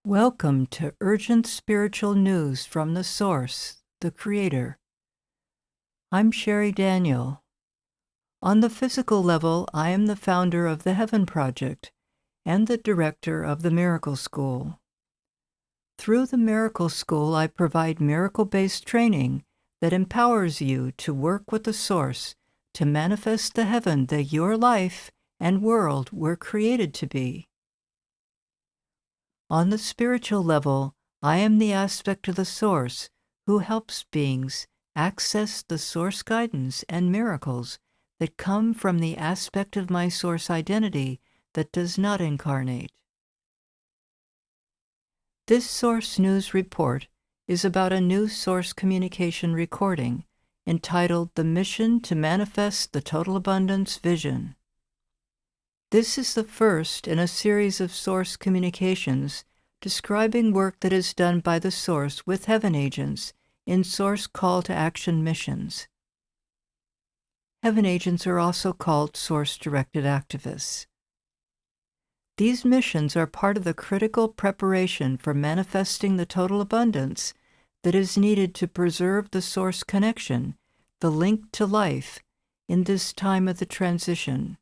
Welcome to Urgent Spiritual News from the Source, the Creator. I'm Sherry Daniel. On the physical level, I am the founder of the Heaven Project and the director of the Miracle School. Through the Miracle School, I provide miracle-based training that empowers you to work with the Source to manifest the heaven that your life and world were created to be. On the spiritual level, I am the aspect of the Source who helps beings access the Source guidance and miracles that come from the aspect of my Source identity that does not incarnate. This Source News Report is about a new Source communication recording entitled The Mission to Manifest the Total Abundance Vision. This is the first in a series of Source communications describing work that is done by the Source with Heaven agents in Source Call to Action missions. Heaven agents are also called Source-directed activists. These missions are part of the critical preparation for manifesting the total abundance that is needed to preserve the Source connection, the link to life, in this time of the transition.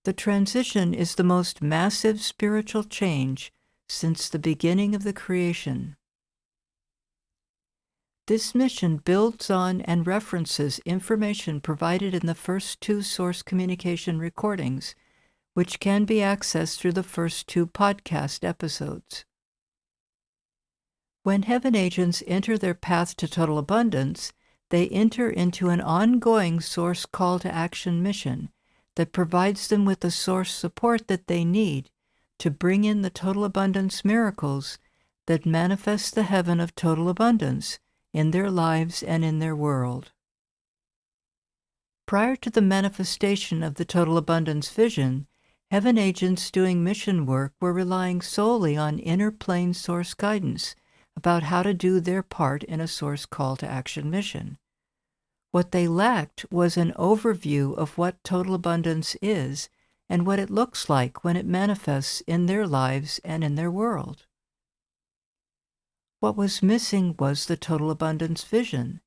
The transition is the most massive spiritual change since the beginning of the creation. This mission builds on and references information provided in the first two Source communication recordings, which can be accessed through the first two podcast episodes. When Heaven agents enter their path to total abundance, they enter into an ongoing Source call to action mission that provides them with the Source support that they need to bring in the total abundance miracles that manifest the heaven of total abundance in their lives and in their world. Prior to the manifestation of the total abundance vision, Heaven agents doing mission work were relying solely on inner plane Source guidance about how to do their part in a Source call to action mission. What they lacked was an overview of what total abundance is and what it looks like when it manifests in their lives and in their world. What was missing was the total abundance vision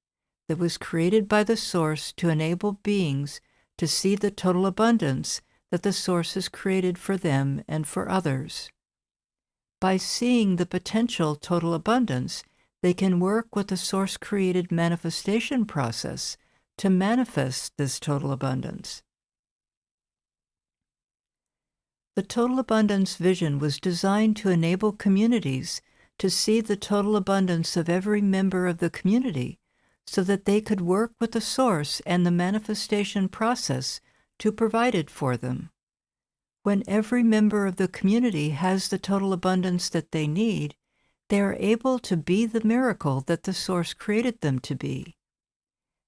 that was created by the Source to enable beings to see the total abundance that the Source has created for them and for others. By seeing the potential total abundance, they can work with the Source-created manifestation process to manifest this total abundance. The total abundance vision was designed to enable communities to see the total abundance of every member of the community so that they could work with the Source and the manifestation process to provide it for them. When every member of the community has the total abundance that they need, they are able to be the miracle that the Source created them to be.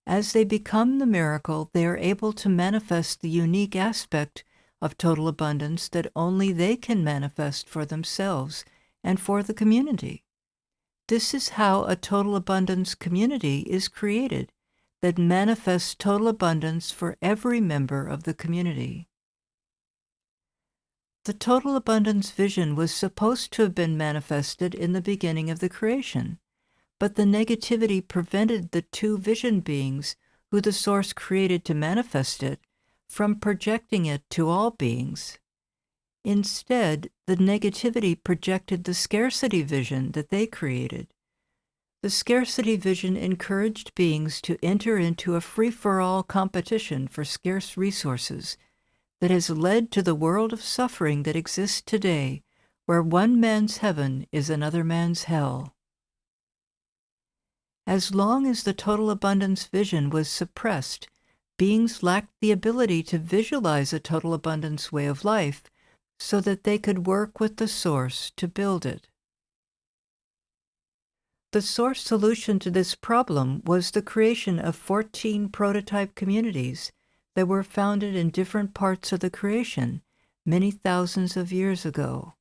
As they become the miracle, they are able to manifest the unique aspect of total abundance that only they can manifest for themselves and for the community. This is how a total abundance community is created that manifests total abundance for every member of the community. The total abundance vision was supposed to have been manifested in the beginning of the creation, but the negativity prevented the two vision beings who the Source created to manifest it from projecting it to all beings. Instead, the negativity projected the scarcity vision that they created. The scarcity vision encouraged beings to enter into a free-for-all competition for scarce resources that has led to the world of suffering that exists today, where one man's heaven is another man's hell. As long as the total abundance vision was suppressed, beings lacked the ability to visualize a total abundance way of life so that they could work with the Source to build it. The Source solution to this problem was the creation of 14 prototype communities that were founded in different parts of the creation many thousands of years ago.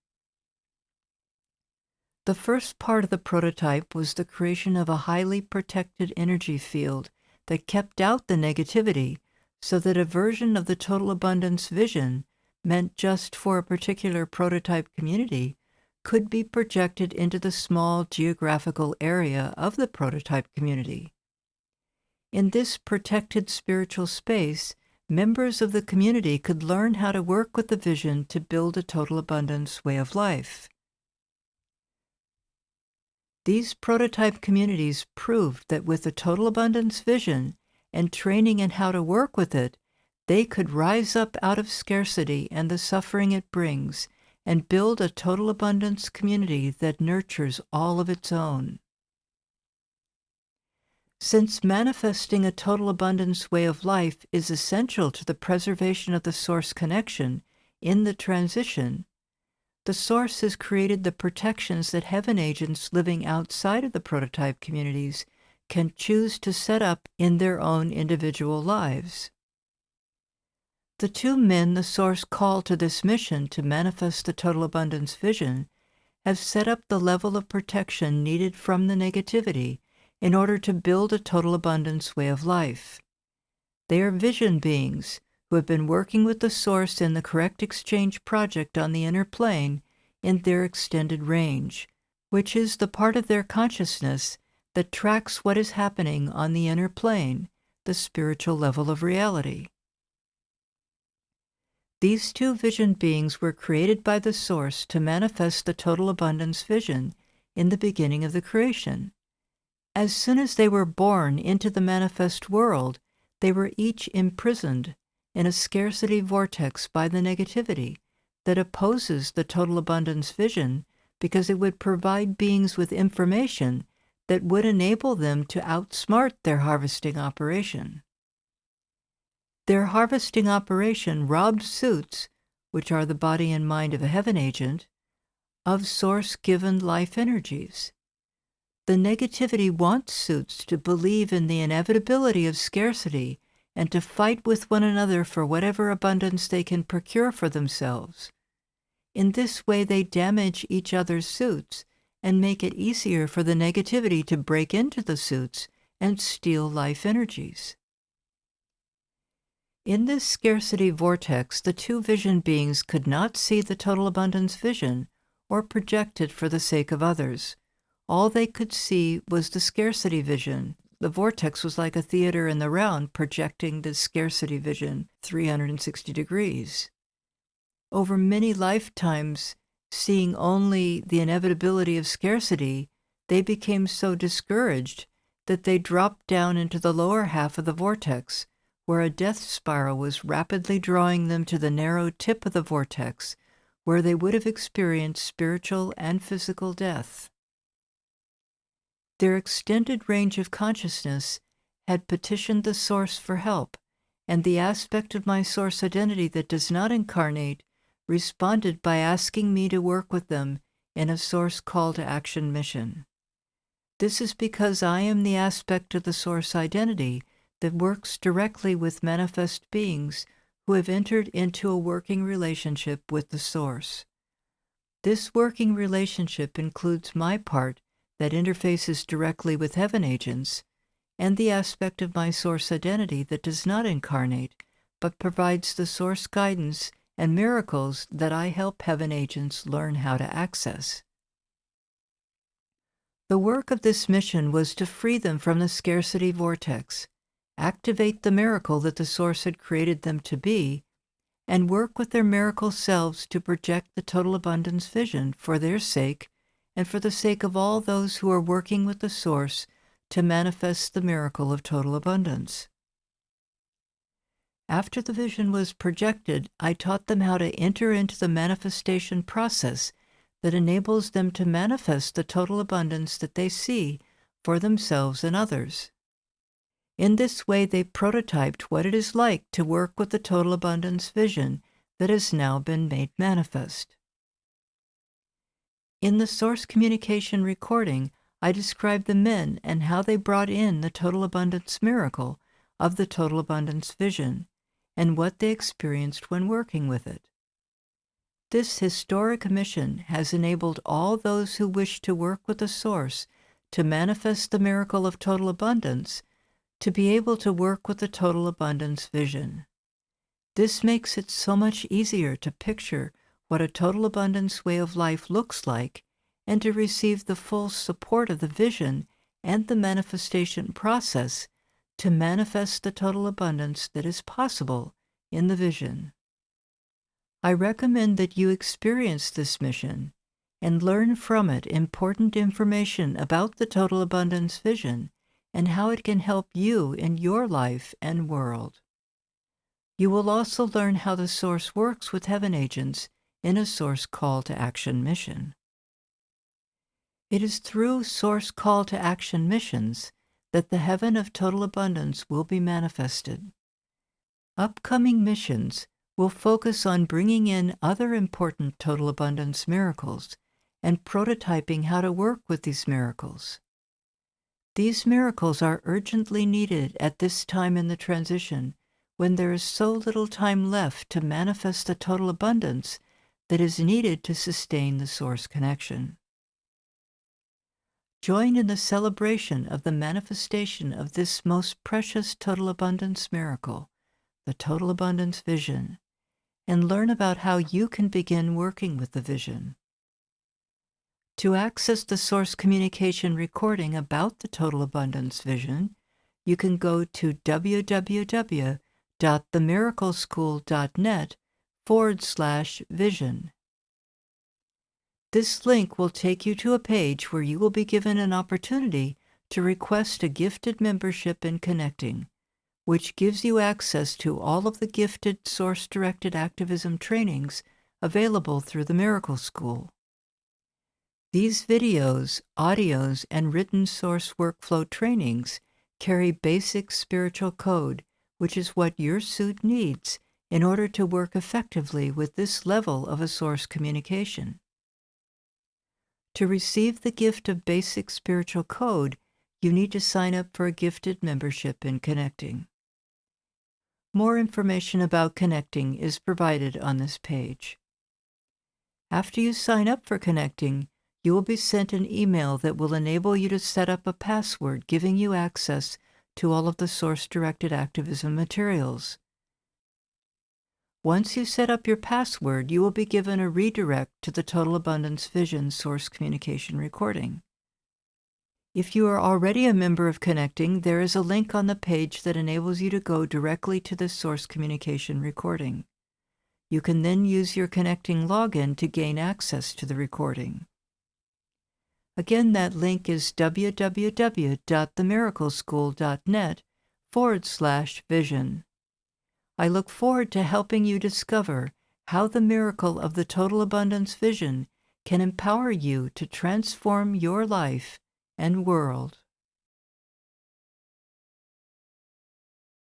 The first part of the prototype was the creation of a highly protected energy field that kept out the negativity so that a version of the total abundance vision meant just for a particular prototype community could be projected into the small geographical area of the prototype community. In this protected spiritual space, members of the community could learn how to work with the vision to build a total abundance way of life. These prototype communities proved that with the total abundance vision and training in how to work with it, they could rise up out of scarcity and the suffering it brings and build a total abundance community that nurtures all of its own. Since manifesting a total abundance way of life is essential to the preservation of the source connection in the transition, the source has created the protections that heaven agents living outside of the prototype communities can choose to set up in their own individual lives. The two men the source called to this mission to manifest the total abundance vision have set up the level of protection needed from the negativity in order to build a total abundance way of life. They are vision beings who have been working with the source in the correct exchange project on the inner plane in their extended range, which is the part of their consciousness that tracks what is happening on the inner plane, the spiritual level of reality. These two vision beings were created by the source to manifest the total abundance vision in the beginning of the creation. As soon as they were born into the manifest world, they were each imprisoned in a scarcity vortex by the negativity that opposes the total abundance vision because it would provide beings with information that would enable them to outsmart their harvesting operation. Their harvesting operation robbed suits, which are the body and mind of a heaven agent, of source-given life energies. The negativity wants suits to believe in the inevitability of scarcity and to fight with one another for whatever abundance they can procure for themselves. In this way, they damage each other's suits and make it easier for the negativity to break into the suits and steal life energies. In this scarcity vortex, the two vision beings could not see the total abundance vision or project it for the sake of others. All they could see was the scarcity vision. The vortex was like a theater in the round projecting the scarcity vision 360 degrees. Over many lifetimes, seeing only the inevitability of scarcity, they became so discouraged that they dropped down into the lower half of the vortex, where a death spiral was rapidly drawing them to the narrow tip of the vortex, where they would have experienced spiritual and physical death. Their extended range of consciousness had petitioned the source for help, and the aspect of my source identity that does not incarnate responded by asking me to work with them in a source call to action mission. This is because I am the aspect of the source identity that works directly with manifest beings who have entered into a working relationship with the source. This working relationship includes my part that interfaces directly with heaven agents, and the aspect of my source identity that does not incarnate, but provides the source guidance and miracles that I help heaven agents learn how to access. The work of this mission was to free them from the scarcity vortex, activate the miracle that the source had created them to be, and work with their miracle selves to project the total abundance vision for their sake and for the sake of all those who are working with the source to manifest the miracle of total abundance. After the vision was projected, I taught them how to enter into the manifestation process that enables them to manifest the total abundance that they see for themselves and others. In this way, they prototyped what it is like to work with the total abundance vision that has now been made manifest. In the source communication recording, I described the men and how they brought in the total abundance miracle of the total abundance vision and what they experienced when working with it. This historic mission has enabled all those who wish to work with the source to manifest the miracle of total abundance to be able to work with the total abundance vision. This makes it so much easier to picture what a total abundance way of life looks like and to receive the full support of the vision and the manifestation process to manifest the total abundance that is possible in the vision. I recommend that you experience this mission and learn from it important information about the total abundance vision and how it can help you in your life and world. You will also learn how the Source works with heaven agents in a Source Call to Action mission. It is through Source Call to Action missions that the heaven of total abundance will be manifested. Upcoming missions will focus on bringing in other important total abundance miracles and prototyping how to work with these miracles. These miracles are urgently needed at this time in the transition when there is so little time left to manifest the total abundance that is needed to sustain the Source connection. Join in the celebration of the manifestation of this most precious total abundance miracle, the total abundance vision, and learn about how you can begin working with the vision. To access the Source communication recording about the total abundance vision, you can go to www.themiracleschool.net/vision. This link will take you to a page where you will be given an opportunity to request a gifted membership in Connecting, which gives you access to all of the gifted Source-directed activism trainings available through the Miracle School. These videos, audios, and written Source workflow trainings carry basic spiritual code, which is what your suit needs in order to work effectively with this level of a Source communication. To receive the gift of basic spiritual code, you need to sign up for a gifted membership in Connecting. More information about Connecting is provided on this page. After you sign up for Connecting, you will be sent an email that will enable you to set up a password giving you access to all of the Source-directed activism materials. Once you set up your password, you will be given a redirect to the Total Abundance Vision Source communication recording. If you are already a member of Connecting, there is a link on the page that enables you to go directly to the Source communication recording. You can then use your Connecting login to gain access to the recording. Again, that link is www.themiracleschool.net/vision. I look forward to helping you discover how the miracle of the total abundance vision can empower you to transform your life and world.